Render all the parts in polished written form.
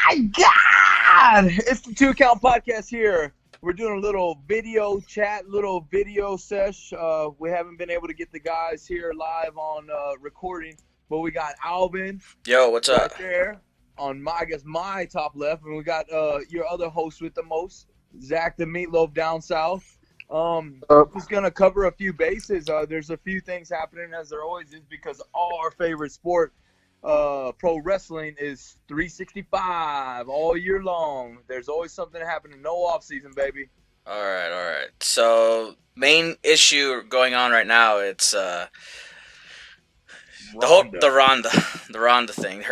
my God! It's the Two Count Podcast here. We're doing a little video chat, little video sesh. We haven't been able to get the guys here live on recording, but we got Alvin. Yo, what's right up? there on my top left, and we got your other host with the most, Zach the Meatloaf down south. Just gonna cover a few bases. There's a few things happening, as there always is, because all our favorite sport, pro wrestling, is 365 all year long. There's always something happening. No off season, baby. All right. So, main issue going on right now, it's the Ronda thing.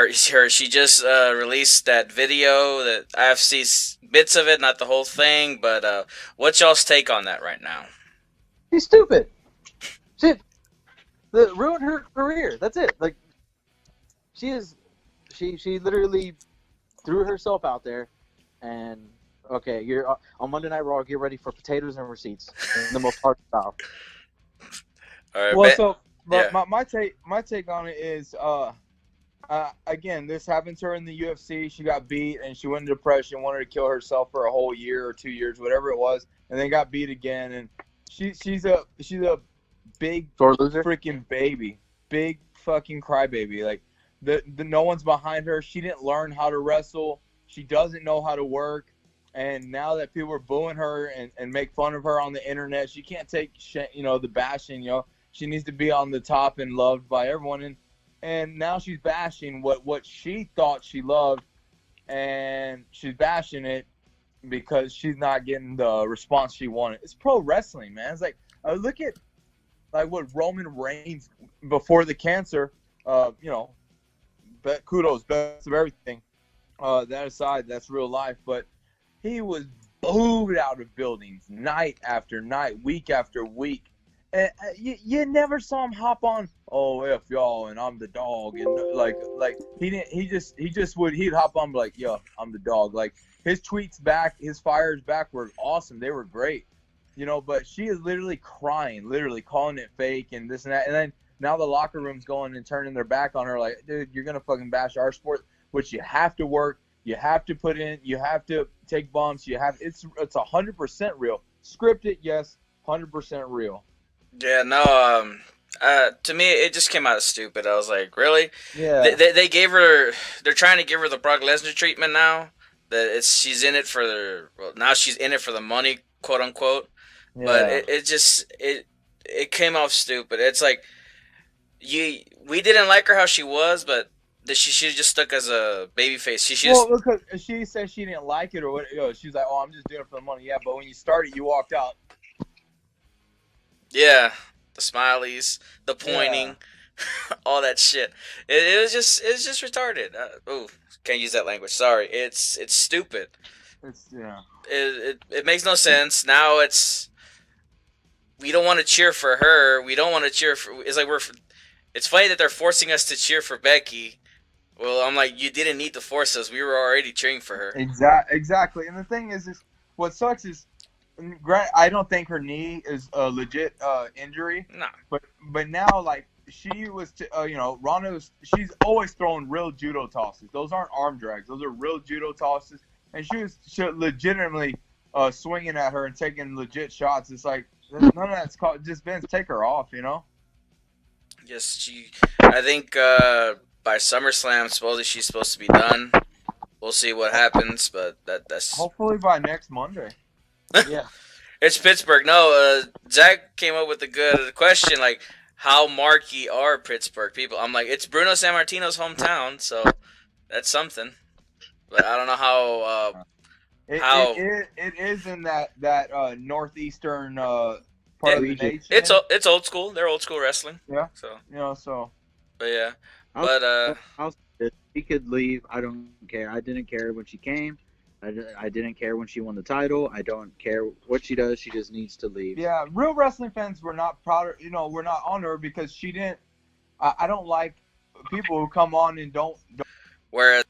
She just released that video that I've seen bits of it, not the whole thing. But what's y'all's take on that right now? She's stupid. She ruined her career. That's it. Like, she literally threw herself out there, and okay, you're on Monday Night Raw. Get ready for potatoes and receipts in the most hard style. All right, well, yeah. my take on it is, again, this happened to her in the UFC. She got beat, and she went into depression, wanted to kill herself for a whole year or 2 years, whatever it was, and then got beat again. And she's a big freaking baby, big fucking crybaby. Like, the no one's behind her. She didn't learn how to wrestle. She doesn't know how to work. And now that people are booing her and make fun of her on the internet, she can't take the bashing. She needs to be on the top and loved by everyone. And now she's bashing what she thought she loved, and she's bashing it because she's not getting the response she wanted. It's pro wrestling, man. It's like, look at like what Roman Reigns before the cancer, but kudos, best of everything. That aside, that's real life. But he was booed out of buildings night after night, week after week. And you never saw him hop on, oh, F y'all, and I'm the dog. And like he'd hop on, like, yo, I'm the dog. Like, his tweets back, his fires back were awesome. They were great. But she is literally crying, literally calling it fake and this and that. And then now the locker room's going and turning their back on her, like, dude, you're going to fucking bash our sport, which you have to work, you have to put in, you have to take bumps, it's 100% real. Scripted, yes, 100% real. Yeah, no, to me, it just came out as stupid. I was like, really? Yeah. They gave her, they're trying to give her the Brock Lesnar treatment now. She's in it for now she's in it for the money, quote unquote. Yeah. But it came off stupid. It's like, we didn't like her how she was, but she should have just stuck as a babyface. Because she said she didn't like it or what. She's like, oh, I'm just doing it for the money. Yeah, but when you started, you walked out. Yeah, the smileys, the pointing, all that shit. It was just retarded. Can't use that language. Sorry. It's stupid. It makes no sense. Now we don't want to cheer for her. We don't want to cheer for. It's like it's funny that they're forcing us to cheer for Becky. Well, I'm like, you didn't need to force us. We were already cheering for her. Exactly. And the thing is what sucks is, I don't think her knee is a legit injury. No. But now, like, she was, Ronda she's always throwing real judo tosses. Those aren't arm drags. Those are real judo tosses. And she was legitimately swinging at her and taking legit shots. It's like, none of that's called, just Vince, take her off, Yes, I think by SummerSlam, supposedly she's supposed to be done. We'll see what happens, but that's hopefully by next Monday. Yeah. It's Pittsburgh. No, Zach came up with a good question, like, how marquee are Pittsburgh people? I'm like, it's Bruno Sammartino's hometown, so that's something. But I don't know how. It is in that northeastern part of the nation. It's old school. They're old school wrestling. Yeah. So. But yeah. She could leave. I don't care. I didn't care when she came. I didn't care when she won the title. I don't care what she does. She just needs to leave. Yeah, real wrestling fans were not proud. We're not on her because she didn't. I don't like people who come on and don't. Whereas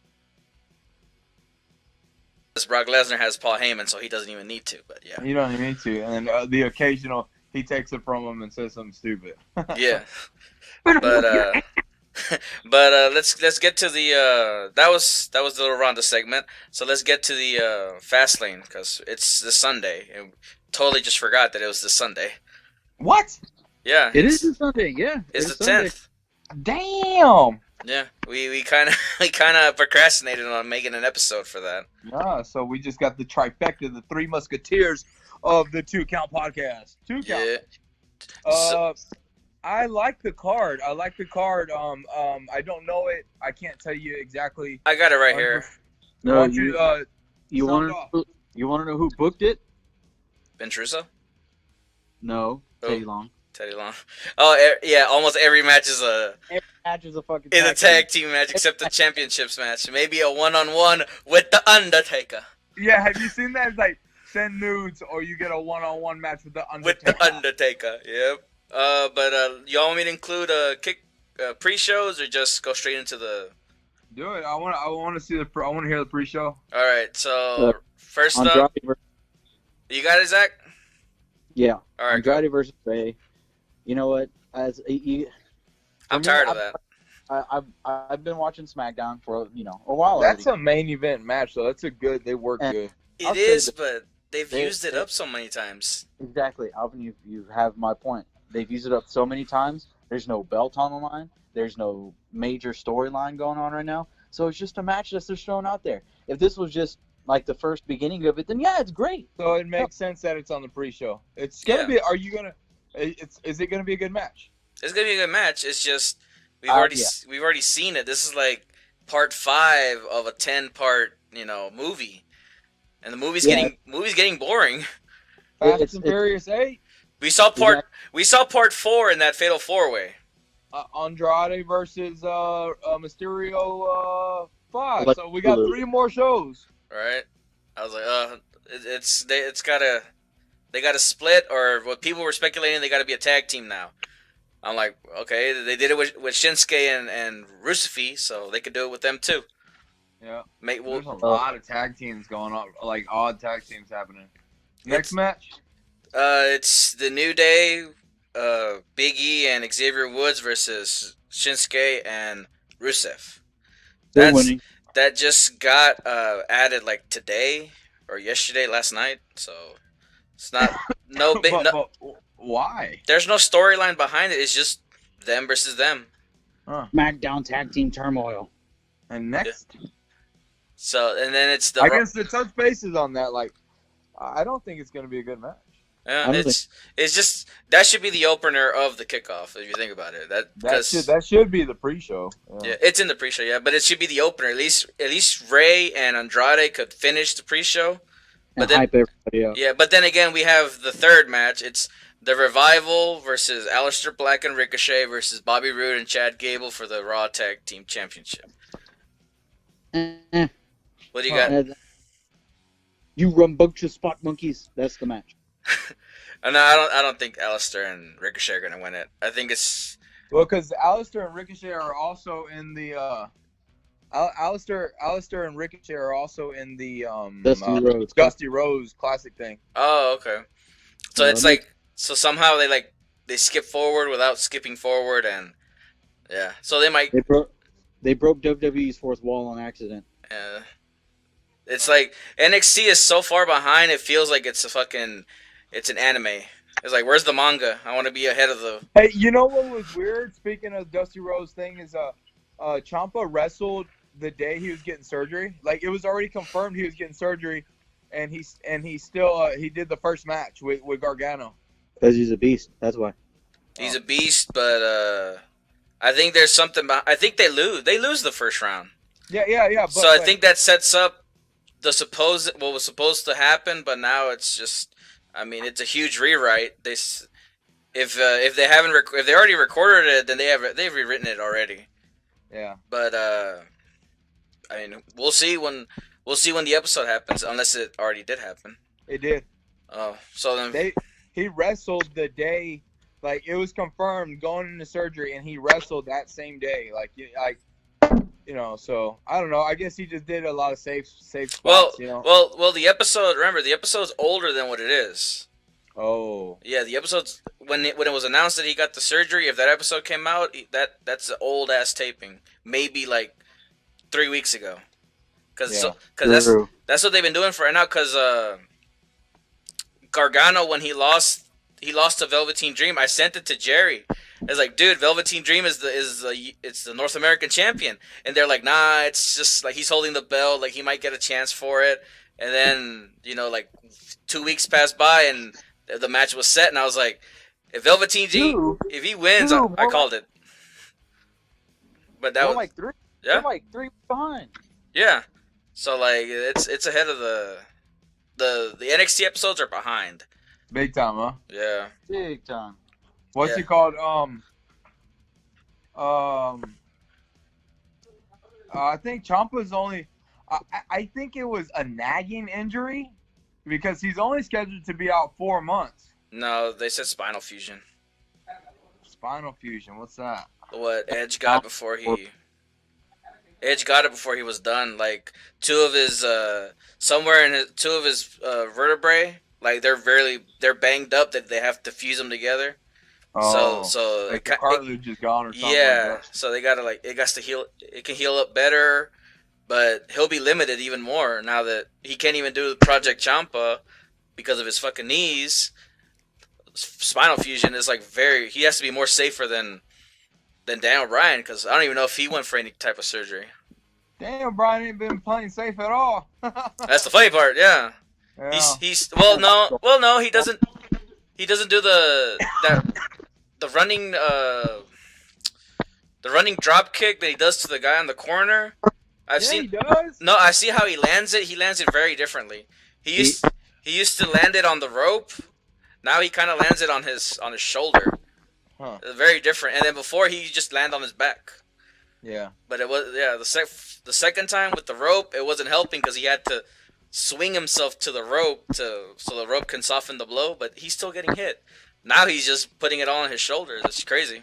Brock Lesnar has Paul Heyman, so he doesn't even need to. But yeah, he doesn't need to. And the occasional, he takes it from him and says something stupid. Yeah, but But let's get to the that was the little Ronda segment. So let's get to the Fastlane because it's this Sunday. And totally just forgot that it was this Sunday. What? Yeah, It is a Sunday. Yeah, It's the Sunday. 10th. Damn. Yeah, we kind of procrastinated on making an episode for that. So we just got the trifecta, the three musketeers of the Two Count podcast. Two Count. Yeah. I like the card. I don't know it. I can't tell you exactly. I got it right here. No, you you want to know who booked it? Ben Trusso? No, Teddy Long. Teddy Long. Oh, yeah, almost every match is a fucking tag team match except the championships match. Maybe a one-on-one with The Undertaker. Yeah, have you seen that? It's like send nudes or you get a one-on-one match with The Undertaker. With The Undertaker, yep. But y'all want me to include pre-shows or just go straight into the... Do it. I want to hear the pre-show. All right, so first up... You got it, Zach? Yeah. All right, Andrade versus Ray. You know what? I'm tired of that. I've been watching SmackDown for a while. That's a main event match, though. That's they work good. It is, but they've used it up so many times. Exactly, Alvin. You have my point. They've used it up so many times. There's no belt on the line. There's no major storyline going on right now. So it's just a match that they're throwing out there. If this was just like the first beginning of it, then yeah, it's great. So it makes sense that it's on the pre-show. It's gonna be. Are you gonna? Is it gonna be a good match? It's gonna be a good match. It's just we've already seen it. This is like part 5 of a 10-part movie, and the movie's getting boring. Fast and Furious 8. We saw part 4 in that Fatal 4-Way. Andrade versus Mysterio 5. So we got 3 more shows. Right. I was like, they gotta split, or what people were speculating, they gotta be a tag team now. I'm like, okay, they did it with Shinsuke and Rusev, so they could do it with them too. Yeah. There's a lot of tag teams going on, like odd tag teams happening. Next match? It's the New Day, Big E and Xavier Woods versus Shinsuke and Rusev. They're winning. That just got added like today or yesterday, last night. So it's not but why? There's no storyline behind it. It's just them versus them. SmackDown tag team turmoil. And next. Yeah. So and then it's I guess the touch bases on that. Like, I don't think it's gonna be a good match. Yeah, it's just that should be the opener of the kickoff if you think about it. That should be the pre-show. Yeah, it's in the pre-show. Yeah, but it should be the opener. At least Ray and Andrade could finish the pre-show. But then, hype everybody up. Yeah, but then again, we have the third match. It's the Revival versus Aleister Black and Ricochet versus Bobby Roode and Chad Gable for the Raw Tag Team Championship. What do you got? You rambunctious spot monkeys. That's the match. No, I don't think Aleister and Ricochet are gonna win it. I think it's because Aleister and Ricochet are also in the Aleister and Ricochet are also in the Dusty Rose Classic thing. Oh, okay. So it's like somehow they skip forward without skipping forward, and yeah. So they might they broke WWE's fourth wall on accident. Yeah. It's like NXT is so far behind. It feels like it's an anime. It's like, where's the manga? I want to be ahead of the. Hey, you know what was weird? Speaking of Dusty Rose thing, is Ciampa wrestled the day he was getting surgery. Like, it was already confirmed he was getting surgery, and he still he did the first match with Gargano. Because he's a beast. That's why. He's a beast, but I think there's something. I think they lose. They lose the first round. Yeah. So I think that sets up what was supposed to happen, but now it's just. I mean, it's a huge rewrite. If they already recorded it, then they've rewritten it already. Yeah. But I mean, we'll see when the episode happens, unless it already did happen. It did. Oh, so then he wrestled the day, like it was confirmed going into surgery, and he wrestled that same day. So I don't know. I guess he just did a lot of safe spots. Well, the episode. Remember, the episode's older than what it is. Oh. Yeah, the episodes when it was announced that he got the surgery. If that episode came out, that's an old ass taping. Maybe like 3 weeks ago. Cause Yeah. that's what they've been doing for right now. Cause Gargano when he lost to Velveteen Dream. I sent it to Jerry. It's like, dude, Velveteen Dream is the North American champion, and they're like, nah, it's just like he's holding the belt, like he might get a chance for it. And then like 2 weeks passed by and the match was set, and I was like, if Velveteen Dream, if he wins, I called it. But that was like three. Yeah, they're like 3 behind. Yeah, so like it's ahead of the NXT episodes are behind. Big time, huh? Yeah. Big time. What's he called? I think Ciampa's only. I think it was a nagging injury because he's only scheduled to be out 4 months. No, they said spinal fusion. Spinal fusion. What's that? What Edge got before he. Edge got it before he was done. Like two of his vertebrae, like they're banged up that they have to fuse them together. Oh, so like the cartilage is gone or something. Yeah, like that. so they gotta it got to heal. It can heal up better, but he'll be limited even more now that he can't even do Project Ciampa because of his fucking knees. Spinal fusion is like he has to be more safer than Daniel Bryan, because I don't even know if he went for any type of surgery. Daniel Bryan ain't been playing safe at all. That's the funny part, yeah. He's no, he doesn't do the running drop kick that he does to the guy on the corner. I've seen. He does. No, I see how he lands it. He lands it very differently. He used to land it on the rope. Now he kind of lands it on his shoulder. Huh. Very different. And then before he just landed on his back. Yeah. But it was the second time with the rope, it wasn't helping because he had to swing himself to the rope so the rope can soften the blow. But he's still getting hit. Now he's just putting it all on his shoulders. It's crazy.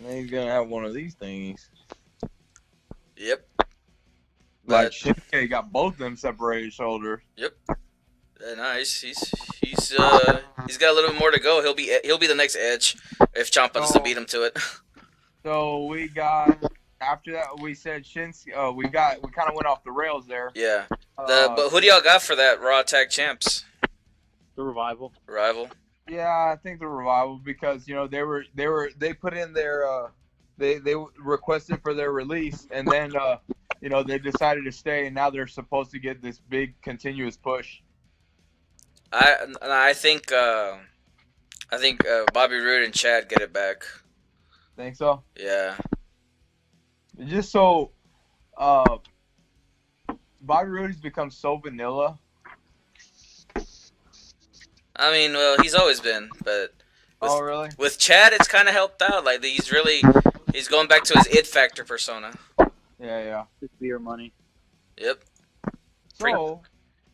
Now he's gonna have one of these things. Yep. Like Shinsuke got both of them separated shoulders. Yep. Nice. He's got a little bit more to go. He'll be the next Edge if Ciampa doesn't beat him to it. So we got after that we said Shinsuke. We kind of went off the rails there. Yeah. But who do y'all got for that Raw Tag Champs? The Revival. Yeah, I think the Revival because they put in their they requested for their release and then they decided to stay and now they're supposed to get this big continuous push. I think Bobby Roode and Chad get it back. Think so? Yeah. Just so Bobby Roode has become so vanilla. I mean, well, he's always been, but really? With Chad, it's kind of helped out. Like he's going back to his it factor persona. Yeah. Just beer money. Yep.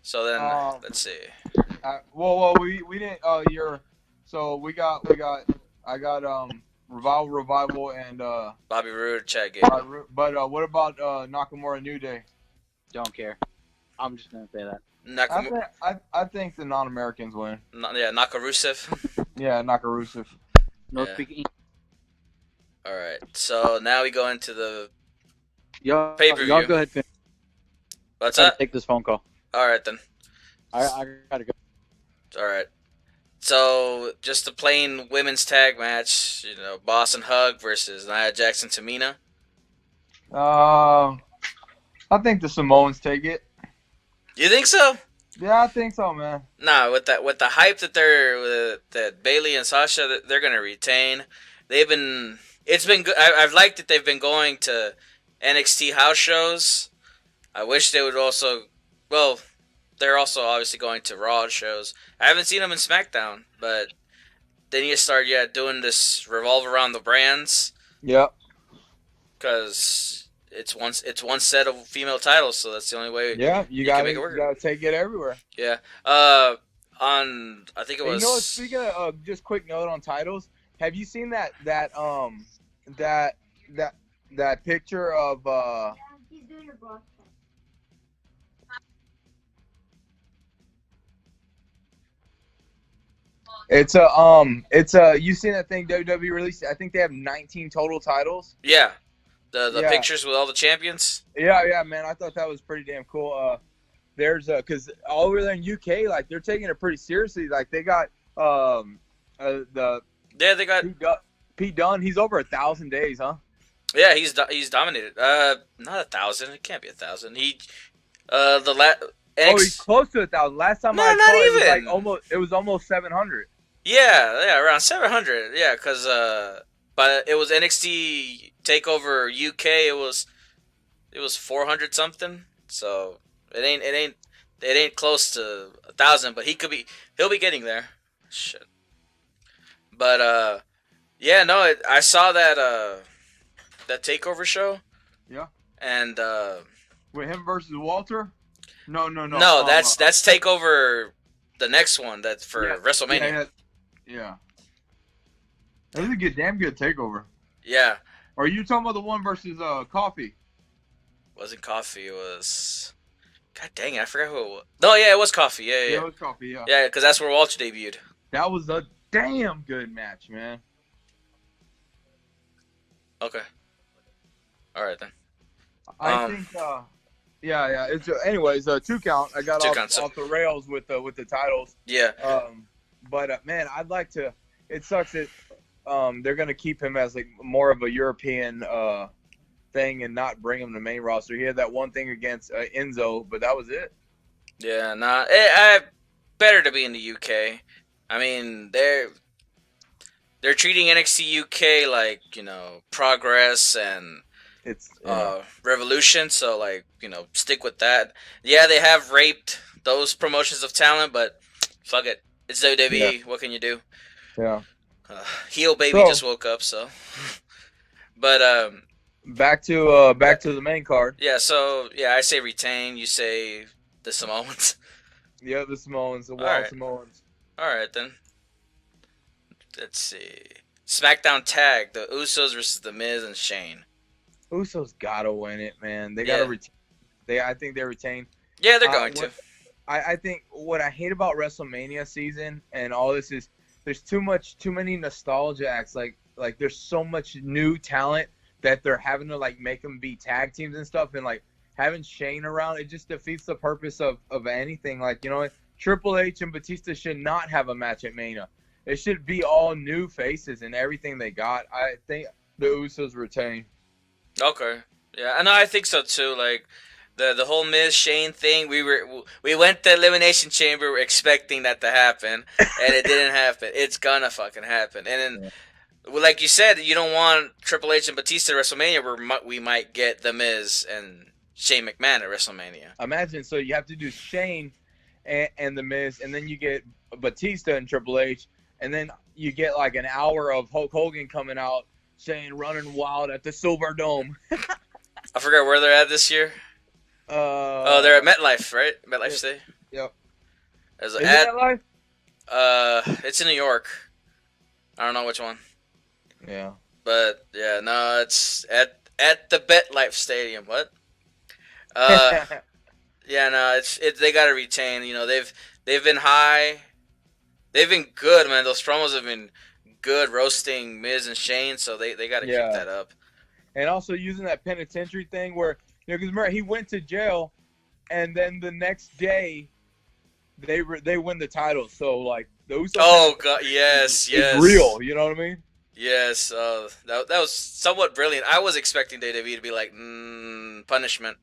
So then let's see. We didn't. I got Revival and Bobby Roode, Chad Gable. But what about Nakamura New Day? Don't care. I'm just gonna say that. I think the non-Americans win. Nakarusev. Yeah, Nakarusev. No speaking. All right. So now we go into the pay-per-view. Y'all go ahead. What's that? Take this phone call. All right then. I gotta go. All right. So just a plain women's tag match. Boss and Hug versus Nia Jackson, Tamina. I think the Samoans take it. You think so? Yeah, I think so, man. Nah, with the hype that Bayley and Sasha they're gonna retain. It's been good. I've liked that they've been going to NXT house shows. I wish they would also. Well, they're also obviously going to Raw shows. I haven't seen them in SmackDown, but they need to start doing this revolve around the brands. Yep. Because it's one set of female titles, so that's the only way. Yeah, you gotta take it everywhere. Yeah. I think it was. Speaking of just quick note on titles, have you seen that picture of He's doing a broadcast. You seen that thing WWE released? I think they have 19 total titles. Yeah, the pictures with all the champions. Yeah, man. I thought that was pretty damn cool. There's because over there in UK, like they're taking it pretty seriously. Like they got they got Pete Dunne. He's over 1,000 days, huh? Yeah, he's dominated. Not 1,000. It can't be 1,000. He he's close to 1,000. Last time I saw it, it was almost 700. Yeah, around 700. Yeah, because but it was NXT Takeover UK. It was 400 something. So it ain't close to 1,000. But he'll be getting there. Shit. But yeah, no, I saw that Takeover show. Yeah. And with him versus Walter. No. No, that's Takeover. The next one that's for WrestleMania. Yeah. That was a damn good Takeover. Yeah. Or are you talking about the one versus Coffee? Wasn't Coffee. It was. God dang it! I forgot who it was. No, yeah, it was Coffee. Yeah. It was Coffee. Yeah. Yeah, because that's where Walter debuted. That was a damn good match, man. Okay. All right then. I think. Yeah. It's anyways 2 count. I got off the rails with the titles. Yeah. But man, I'd like to. It sucks that they're gonna keep him as like more of a European thing and not bring him to the main roster. He had that one thing against Enzo, but that was it. Yeah, I better to be in the UK. I mean, they're treating NXT UK like, Progress and it's Revolution. So like, stick with that. Yeah, they have raped those promotions of talent, but fuck it. It's WWE. Yeah. What can you do? Yeah. Heel baby just woke up, so. But back to the main card. Yeah. So yeah, I say retain. You say the Samoans. Yeah, the Samoans, the Wild Samoans. All right then. Let's see. SmackDown tag: the Usos versus the Miz and Shane. Usos gotta win it, man. They gotta retain. I think they retain. Yeah, they're going to. I think what I hate about WrestleMania season and all this is there's too many nostalgia acts. Like there's so much new talent that they're having to like make them be tag teams and stuff, and like having Shane around, it just defeats the purpose of anything. Like, Triple H and Batista should not have a match at Mania. It should be all new faces and everything they got. I think the Usos retain. Okay. Yeah, I think so too. Like the whole Miz Shane thing, we went to Elimination Chamber expecting that to happen, and it didn't happen. It's gonna fucking happen. And then, like you said, you don't want Triple H and Batista at WrestleMania, where we might get the Miz and Shane McMahon at WrestleMania. Imagine, so you have to do Shane and the Miz, and then you get Batista and Triple H, and then you get like an hour of Hulk Hogan coming out saying running wild at the Silver Dome. I forgot where they're at this year. They're at MetLife, right? MetLife Stadium. Yep. Is it MetLife? It's in New York. I don't know which one. Yeah. But yeah, no, it's at the MetLife Stadium. What? Yeah, no, they gotta retain. They've been high. They've been good, man. Those promos have been good, roasting Miz and Shane. So they gotta keep that up. And also using that penitentiary thing where. Because remember, he went to jail, and then the next day, they win the title. So like those. Oh God! Yes. It's real. You know what I mean? Yes. That was somewhat brilliant. I was expecting WWE to be like, punishment.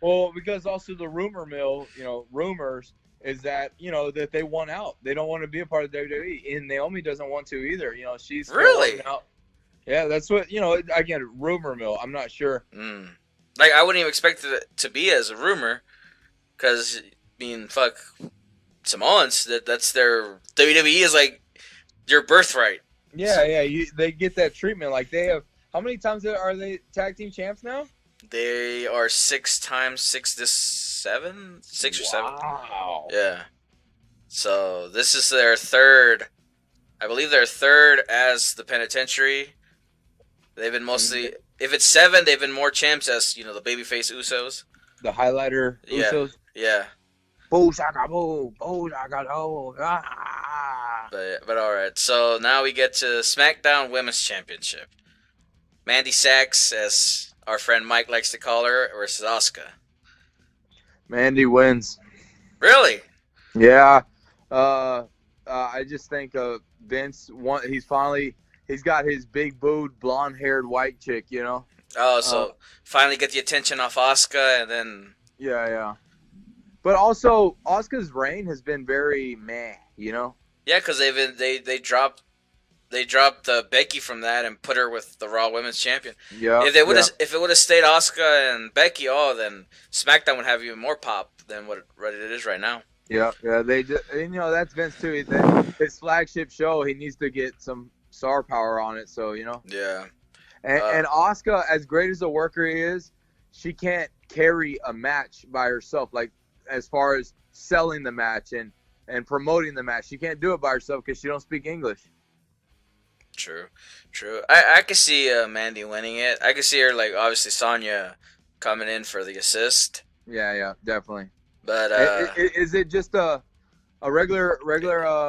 Well, because also the rumor mill, rumors is that that they want out. They don't want to be a part of WWE, and Naomi doesn't want to either. She's really out. Yeah, that's what Again, rumor mill. I'm not sure. Like, I wouldn't even expect it to be as a rumor, because, fuck, Samoans, that's their, WWE is like your birthright. Yeah, they get that treatment. Like, they have, how many times are they tag team champs now? They are 6 times, 6 or 7. Wow. Yeah. So, this is their third, I believe their third as the penitentiary. They've been mostly... If it's 7, they've been more champs as, the babyface Usos. The highlighter Usos? Yeah. Boo, shaka, boo. Boo, shaka, boo. But all right. So now we get to SmackDown Women's Championship. Mandy Sachs, as our friend Mike likes to call her, versus Asuka. Mandy wins. Really? Yeah. I just think Vince. He's got his big booed, blonde haired white chick. You know. Oh, so finally get the attention off Asuka, and then. Yeah. But also, Asuka's reign has been very meh. You know. Yeah, because they dropped Becky from that and put her with the Raw Women's Champion. Yeah. If it would have stayed Asuka and Becky, then SmackDown would have even more pop than what it is right now. Yeah. They just, that's Vince too. His flagship show, he needs to get some star power on it. So Yeah. And Asuka, as great as a worker he is, she can't carry a match by herself. Like as far as selling the match and promoting the match, she can't do it by herself because she don't speak English. True. I could see Mandy winning it. I could see her obviously Sonya coming in for the assist. Yeah, definitely. But is it just a regular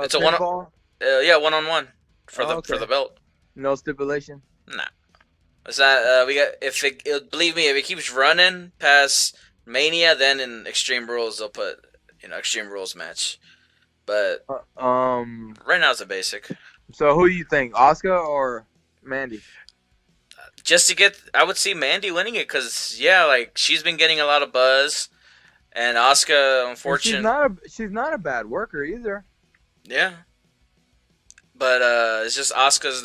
it's a pinfall? one-on-one for the belt. No stipulation. Nah. It's not. Believe me, if it keeps running past Mania, then in Extreme Rules they'll put Extreme Rules match. But right now it's a basic. So who do you think, Asuka or Mandy? Just to I would see Mandy winning it because she's been getting a lot of buzz, and Asuka, unfortunately, she's not a bad worker either. Yeah, but it's just Asuka's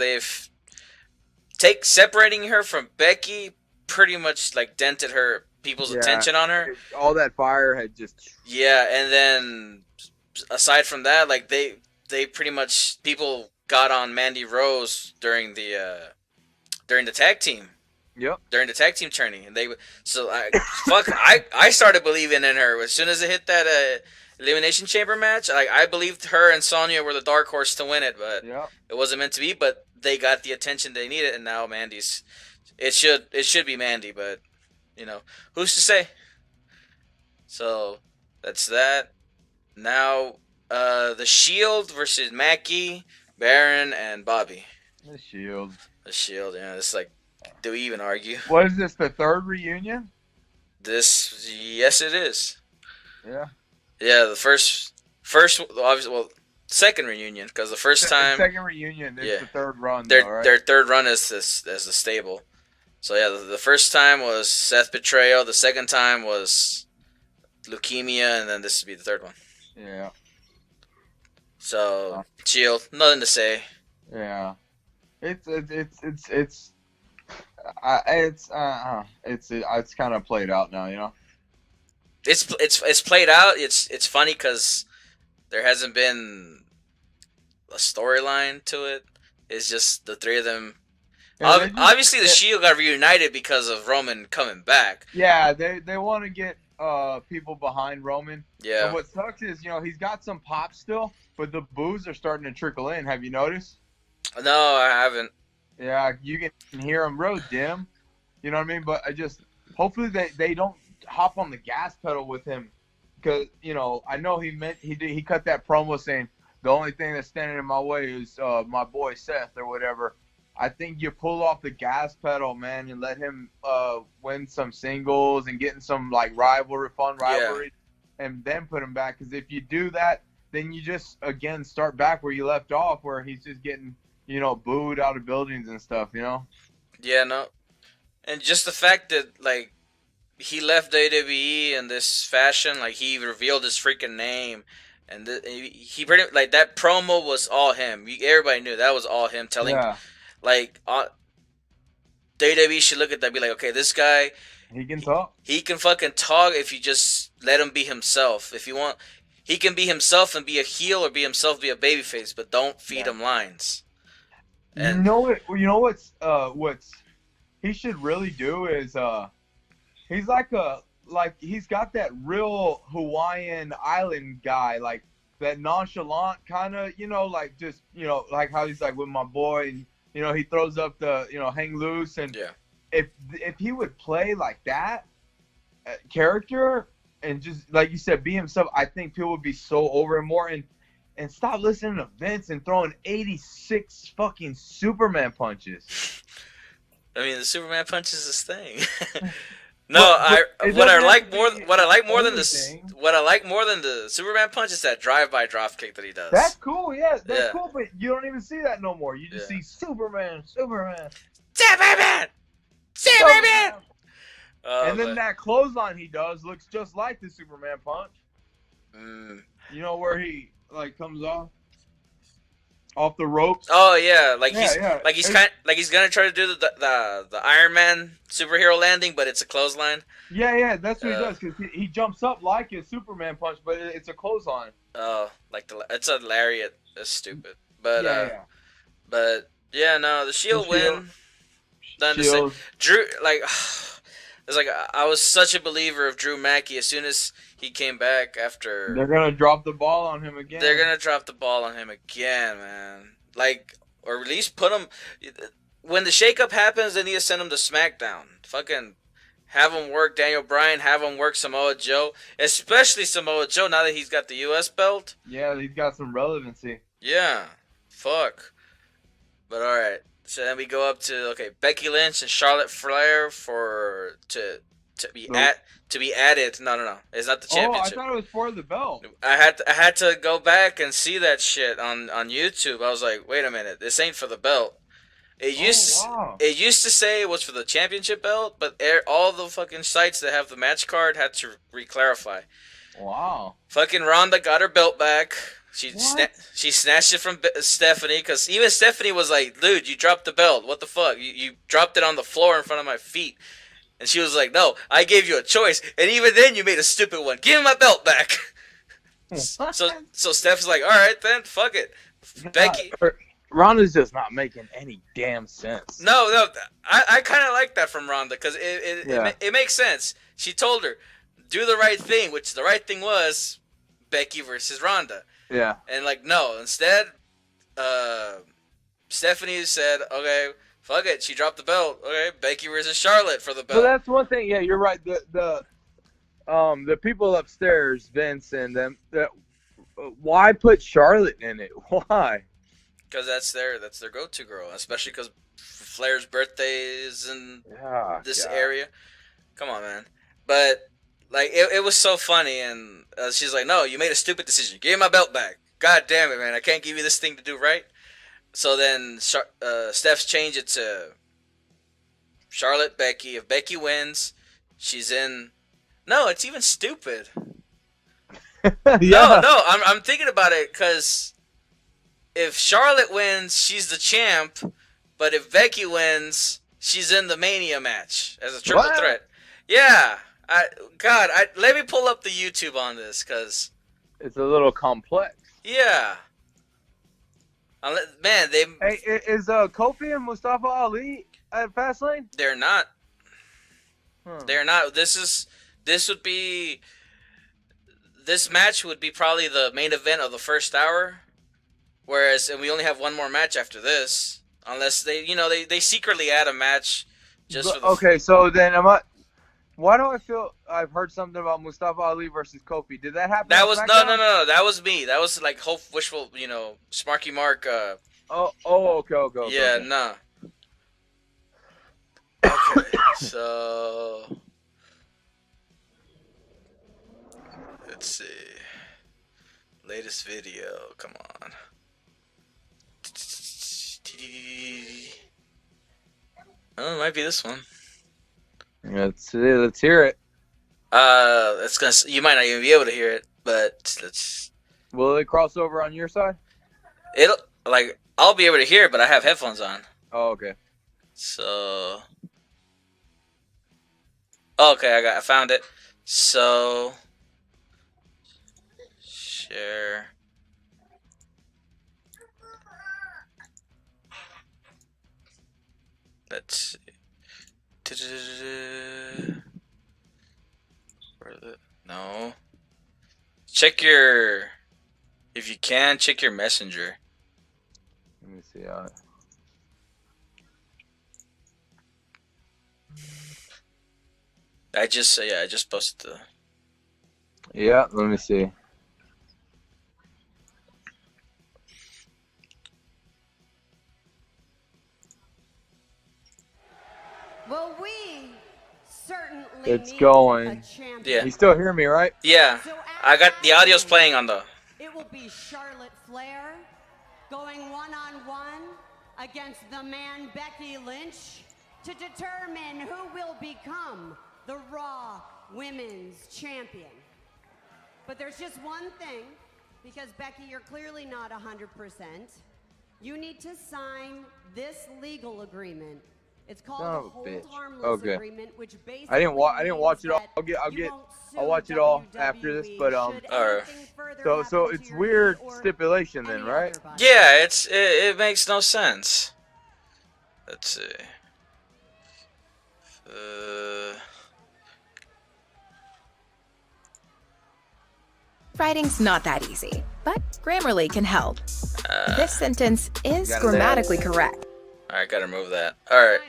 separating her from Becky pretty much dented her people's attention on her. All that fire had just and then aside from that, they pretty much people got on Mandy Rose during the tag team. Yep. During the tag team tourney, and I started believing in her as soon as it hit that Elimination Chamber match. I believed her and Sonya were the dark horse to win it, but it wasn't meant to be. But they got the attention they needed, and now Mandy's. It should be Mandy, but who's to say? So that's that. Now the Shield versus Mackie, Baron, and Bobby. The Shield. Yeah. It's do we even argue? What is this? The third reunion? Yes, it is. Yeah. Yeah, the first, obviously, second reunion because the first time. Second reunion is the third run. Their third run as the stable. So yeah, the first time was Seth Betrayal. The second time was leukemia, and then this would be the third one. Yeah. So Shield, nothing to say. Yeah. It's kind of played out now, It's played out. It's funny because there hasn't been a storyline to it. It's just the three of them. Yeah, obviously, the Shield got reunited because of Roman coming back. Yeah, they want to get people behind Roman. Yeah. And what sucks is he's got some pop still, but the boos are starting to trickle in. Have you noticed? No, I haven't. Yeah, you can hear them real dim. You know what I mean? But hopefully they don't hop on the gas pedal with him, because I know he cut that promo saying the only thing that's standing in my way is my boy Seth or whatever. I think you pull off the gas pedal, man, and let him win some singles and get in some fun rivalry, and then put him back. Because if you do that, then you just again start back where you left off, where he's just getting booed out of buildings and stuff. Yeah, no, and just the fact that he left WWE in this fashion, he revealed his freaking name, and he pretty that promo was all him. Everybody knew that was all him telling. Yeah. WWE should look at that and be like, okay, this guy, he can talk. He can fucking talk if you just let him be himself. If you want, he can be himself and be a heel, or be himself, be a babyface, but don't feed him lines. And what's he should really do is he's he's got that real Hawaiian island guy, that nonchalant kind of, just how he's with my boy, and he throws up the hang loose, and if he would play like that character and just like you said be himself, I think people would be so over him more. And and stop listening to Vince and throwing 86 fucking Superman punches. I mean, the Superman punch is this thing. No, but what I like anything. what I like more than the Superman punch is that drive-by drop kick that he does. That's cool, that's Yeah. cool, but you don't even see that no more. You just Yeah. see Superman. Superman! And then that clothesline he does looks just like the Superman punch. You know where he like comes off the ropes. Oh yeah, he's gonna try to do the Iron Man superhero landing, but it's a clothesline. Yeah, that's what he does because he jumps up like a Superman punch, but it's a clothesline. Oh, it's a lariat. That's stupid. But yeah. No, the Shield win. Done to say. Shield. Drew, like, it's like I was such a believer of Drew Mackey as soon as he came back after. They're gonna drop the ball on him again. They're gonna drop the ball on him again, man. Like, or at least put him. When the shakeup happens, they need to send him to SmackDown. Fucking have him work Daniel Bryan. Have him work Samoa Joe, especially Samoa Joe. Now that he's got the U.S. belt. Yeah, he's got some relevancy. Yeah, fuck. But all right. So then we go up to Becky Lynch and Charlotte Flair to be added. No. It's not the championship. I thought it was for the belt. I had to go back and see that shit on YouTube. I was like, wait a minute, this ain't for the belt. It used to say it was for the championship belt, but all the fucking sites that have the match card had to re-clarify. Wow. Fucking Ronda got her belt back. She snatched it from Stephanie, because even Stephanie was like, dude, you dropped the belt. What the fuck? You dropped it on the floor in front of my feet. And she was like, no, I gave you a choice. And even then you made a stupid one. Give me my belt back. So Steph's like, all right, then, fuck it. Becky. Ronda's just not making any damn sense. No, I kind of like that from Ronda, because it makes sense. She told her, do the right thing, which the right thing was Becky versus Ronda. Yeah. And no, instead, Stephanie said, okay, fuck it. She dropped the belt. Okay, Becky versus Charlotte for the belt. So that's one thing. Yeah, you're right. The people upstairs, Vince and them, why put Charlotte in it? Why? Because that's their go-to girl, especially because Flair's birthday is in this area. Come on, man. But it was so funny, and she's like, no, you made a stupid decision. Give me my belt back. God damn it, man. I can't give you this thing to do right. So then Steph's changed it to Charlotte, Becky. If Becky wins, she's in. No, it's even stupid. Yeah. No, I'm thinking about it, because if Charlotte wins, she's the champ. But if Becky wins, she's in the Mania match as a triple threat. Yeah. Let me pull up the YouTube on this, because it's a little complex. Yeah. Man, Hey, is Kofi and Mustafa Ali at Fastlane? They're not. They're not. This match would be probably the main event of the first hour, and we only have one more match after this, unless they secretly add a match just for the. Okay, so then why do I feel I've heard something about Mustafa Ali versus Kofi? Did that happen? That was no. That was me. That was like wishful, Smarky Mark. Okay. Yeah, nah. Okay, so let's see. Latest video. Come on. Oh, it might be this one. Let's hear it. You might not even be able to hear it, but let's. Will it cross over on your side? I'll be able to hear it, but I have headphones on. Oh, okay. So. Okay, I found it. So. Share. Let's see. No. If you can, check your messenger. Let me see. I just posted the. Yeah, let me see. Well, we certainly It's need going. a champion. Yeah. You still hear me, right? Yeah. So I got the audio's playing on the. It will be Charlotte Flair going one-on-one against the man Becky Lynch to determine who will become the Raw Women's Champion. But there's just one thing, because Becky, you're clearly not 100%. You need to sign this legal agreement. It's called the hold harmless agreement, which basically I didn't watch it all. I'll watch it all after this, but Alright. So it's weird stipulation then, right? Yeah, it makes no sense. Let's see. Writing's not that easy, but Grammarly can help. This sentence is grammatically correct. Alright, gotta remove that. Alright.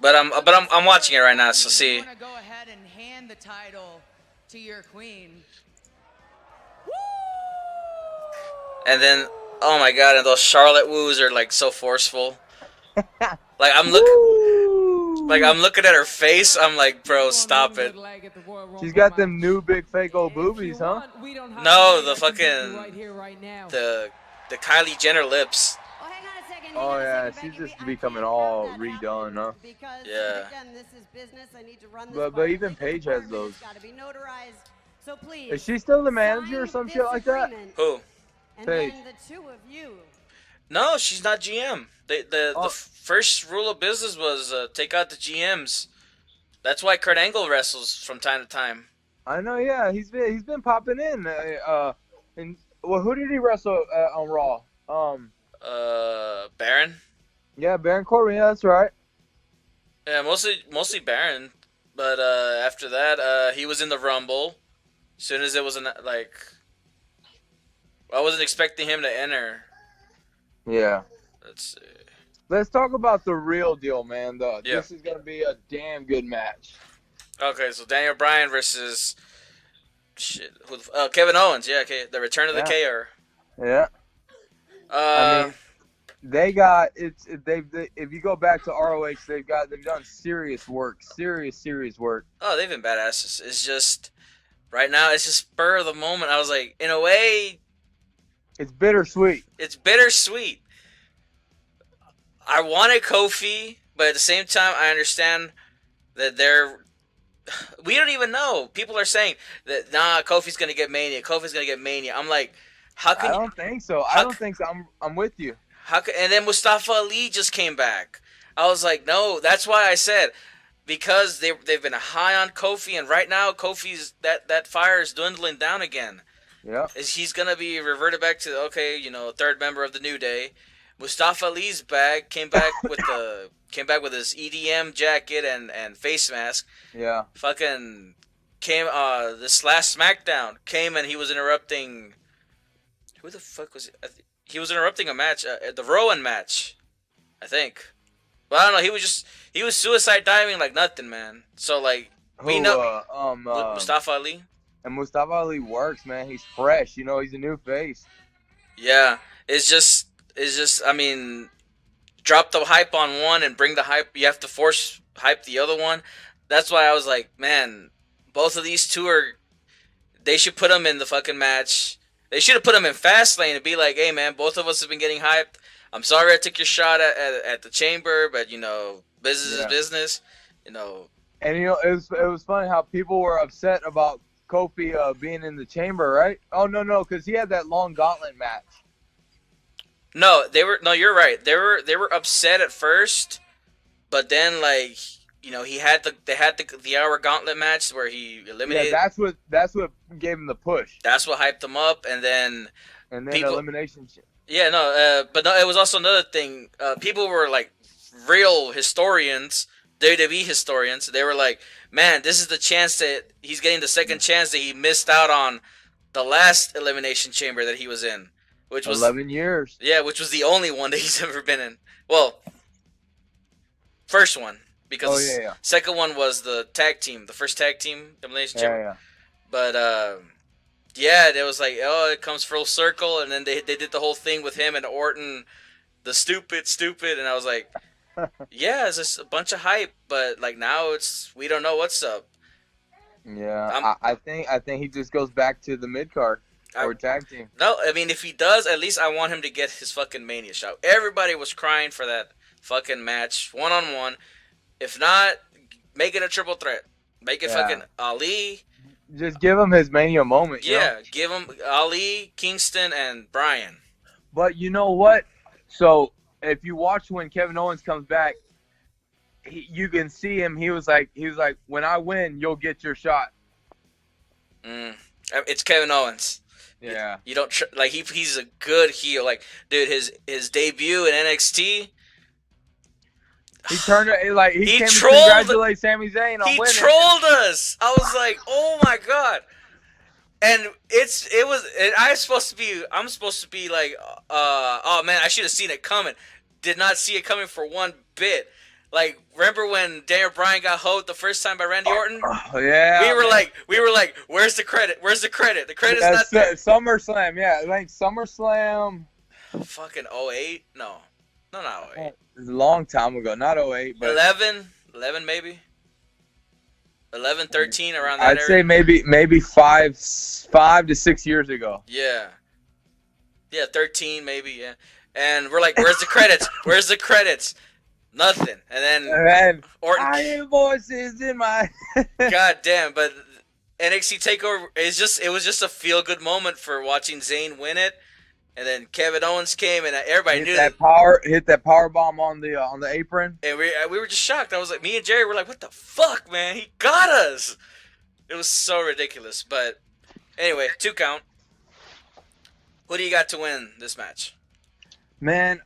But I'm watching it right now, so see. You want to go ahead and hand the title to your queen. And then, oh my god, and those Charlotte woos are like so forceful. Like I'm looking at her face. I'm like, bro, stop it. She's got them new big fake old boobies, huh? No, the fucking the Kylie Jenner lips. Oh yeah, she's just becoming all redone, huh? Yeah. But even Paige has those. Is she still the manager or some shit like that? Who? Paige. No, she's not GM. The first rule of business was take out the GMs. That's why Kurt Angle wrestles from time to time. I know, yeah, he's been popping in. And well, who did he wrestle on Raw? Baron. Yeah, Baron Corbin. Yeah, that's right. Yeah, mostly Baron. But after that, he was in the Rumble. As soon as it was like, I wasn't expecting him to enter. Yeah. Let's see. Let's talk about the real deal, man. This is gonna be a damn good match. Okay, so Daniel Bryan versus Kevin Owens. Yeah, okay, the return of the KR. Yeah. I mean, they got if you go back to ROH, they've done serious work. Oh, they've been badasses. It's just right now, it's just spur of the moment. I was like, in a way, it's bittersweet. I wanted Kofi, but at the same time, I understand that we don't even know. People are saying that Kofi's gonna get Mania. I'm like, how can I don't think so. I don't think so. I'm with you. And then Mustafa Ali just came back. I was like, no. That's why I said, because they've been high on Kofi, and right now Kofi's that fire is dwindling down again. Yeah. He's gonna be reverted back to third member of the New Day. Mustafa Ali's back. Came back with his EDM jacket and face mask. Yeah. Fucking came this last SmackDown came and he was interrupting. Who the fuck was it? He was interrupting a match, the Rowan match, I think. But I don't know. He was suicide diving like nothing, man. So like we know Mustafa Ali. And Mustafa Ali works, man. He's fresh. He's a new face. Yeah, it's just. I mean, drop the hype on one and bring the hype. You have to force hype the other one. That's why I was like, man, both of these two they should put them in the fucking match. They should have put them in Fastlane and be like, hey, man, both of us have been getting hyped. I'm sorry I took your shot at the chamber, but, business is business, And, it was funny how people were upset about Kofi being in the chamber, right? Oh, no, because he had that long gauntlet match. No, you're right. They were upset at first, but then they had the hour gauntlet match where he eliminated. Yeah, that's what gave him the push. That's what hyped him up, and then elimination. Yeah, but no, it was also another thing. People were like real historians, WWE historians. They were like, man, this is the chance that he's getting the second chance that he missed out on the last elimination chamber that he was in. Which was 11 years. Yeah, which was the only one that he's ever been in. Well, first one, because second one was the first tag team elimination chamber. Yeah. But it was like, it comes full circle, and then they did the whole thing with him and Orton, the stupid, and I was like, Yeah, it's just a bunch of hype, but like now we don't know what's up. Yeah, I think he just goes back to the mid card or tag team. No, I mean if he does, at least I want him to get his fucking Mania shot. Everybody was crying for that fucking match, 1-on-1. If not, make it a triple threat. Make it fucking Ali. Just give him his Mania moment. Yeah, give him Ali, Kingston, and Bryan. But you know what? So if you watch when Kevin Owens comes back, you can see him. He was like, when I win, you'll get your shot. It's Kevin Owens. Yeah. You don't like he's a good heel. Like, dude, his debut in NXT. He turned it like he came trolled, to congratulate Sami Zayn on winning. He trolled us. I was like, oh my god. And I'm supposed to be like, oh man, I should have seen it coming. Did not see it coming for one bit. Like, remember when Daniel Bryan got hoed the first time by Randy Orton? Oh, yeah. We were like, where's the credit? Where's the credit? The credit's not there. SummerSlam, yeah, like SummerSlam. Fucking 08? No, not 08. It was a long time ago, not 08, but 11 maybe. 11, 13, around that I'd say maybe 5 to 6 years ago. Yeah, 13 maybe. Yeah, and we're like, where's the credits? Where's the credits? Nothing. And then Orton. I hear voices in my. God damn! But NXT Takeover it was just a feel good moment for watching Zayn win it, and then Kevin Owens came and everybody knew hit that power bomb on the apron, and we were just shocked. I was like, me and Jerry were like, what the fuck, man? He got us. It was so ridiculous. But anyway, 2 count. Who do you got to win this match? Man,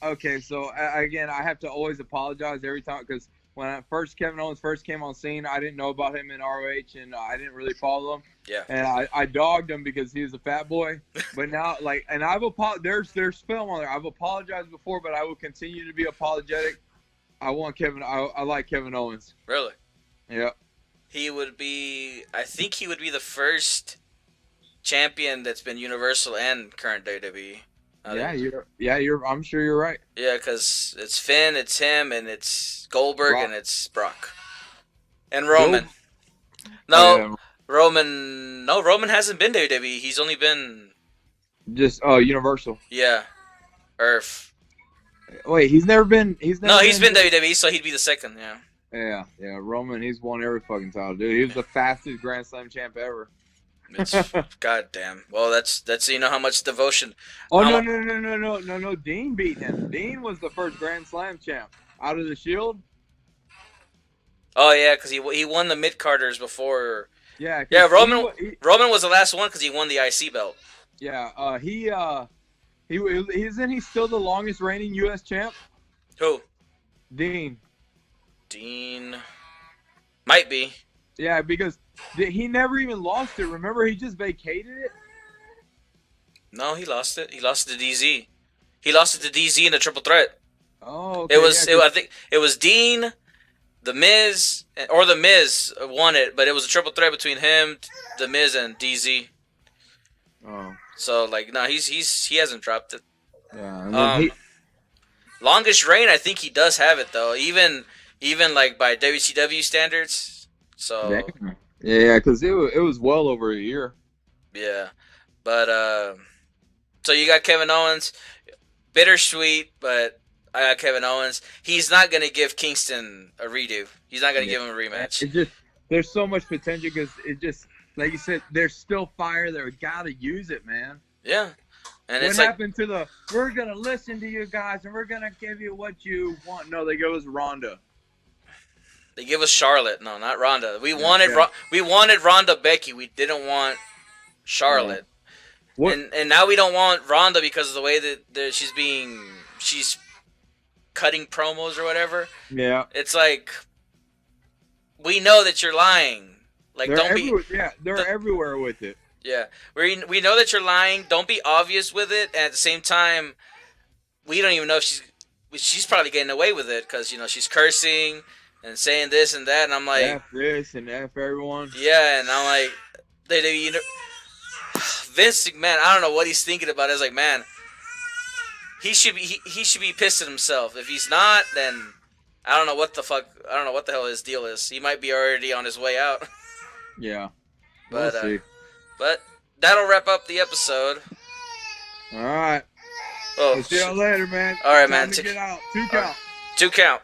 okay, so again, I have to always apologize every time because when Kevin Owens first came on scene, I didn't know about him in ROH and I didn't really follow him. Yeah. And I dogged him because he was a fat boy. But now, like, and there's film on there. I've apologized before, but I will continue to be apologetic. I like Kevin Owens. Really? Yeah. I think he would be the first champion that's been Universal and current WWE. I'm sure you're right. Yeah, because it's Finn, it's him, and it's Goldberg, and it's Brock. And Roman. Roman hasn't been WWE. He's only been... Just Universal. Yeah. Earth. Wait, he's been WWE, so he'd be the second, yeah. Yeah, Roman, he's won every fucking title, dude. He was the fastest Grand Slam champ ever. It's goddamn. Well, that's you know how much devotion. Oh no! Dean beat him. Dean was the first Grand Slam champ out of the Shield. Oh yeah, because he won the mid Carters before. Yeah. Roman was the last one because he won the IC belt. Yeah. Isn't he still the longest reigning U.S. champ? Who? Dean might be. Yeah, because he never even lost it. Remember, he just vacated it? No, he lost it. He lost it to DZ. He lost it to DZ in a triple threat. Oh, okay. I think it was Dean, The Miz won it, but it was a triple threat between him, The Miz, and DZ. Oh. So, like, no, he hasn't dropped it. Yeah. Longest reign, I think he does have it, though. Even like, by WCW standards. So yeah, because it was well over a year. Yeah, but so you got Kevin Owens, bittersweet, but I got Kevin Owens. He's not gonna give Kingston a redo. He's not gonna give him a rematch. There's so much potential because it just like you said, there's still fire there. We gotta use it, man. Yeah, and what happened to we're gonna listen to you guys and we're gonna give you what you want? No, they go as Ronda. They give us Charlotte. No, not Ronda. We wanted Ronda Becky. We didn't want Charlotte. Yeah. And now we don't want Ronda because of the way that she's cutting promos or whatever. Yeah. It's like, we know that you're lying. Like, they're everywhere with it. Yeah. We know that you're lying. Don't be obvious with it. And at the same time, we don't even know if she's probably getting away with it because, she's cursing and saying this and that, and I'm like, F this and F everyone. Yeah, and I'm like, Vince McMahon, I don't know what he's thinking about. It's like, man, he should be pissed at himself. If he's not, then I don't know what the fuck. I don't know what the hell his deal is. He might be already on his way out. Yeah. But We'll see. but that'll wrap up the episode. All right. Oh, We'll see y'all later, man. All right, Time man. to get out. 2 count. Right. 2 count.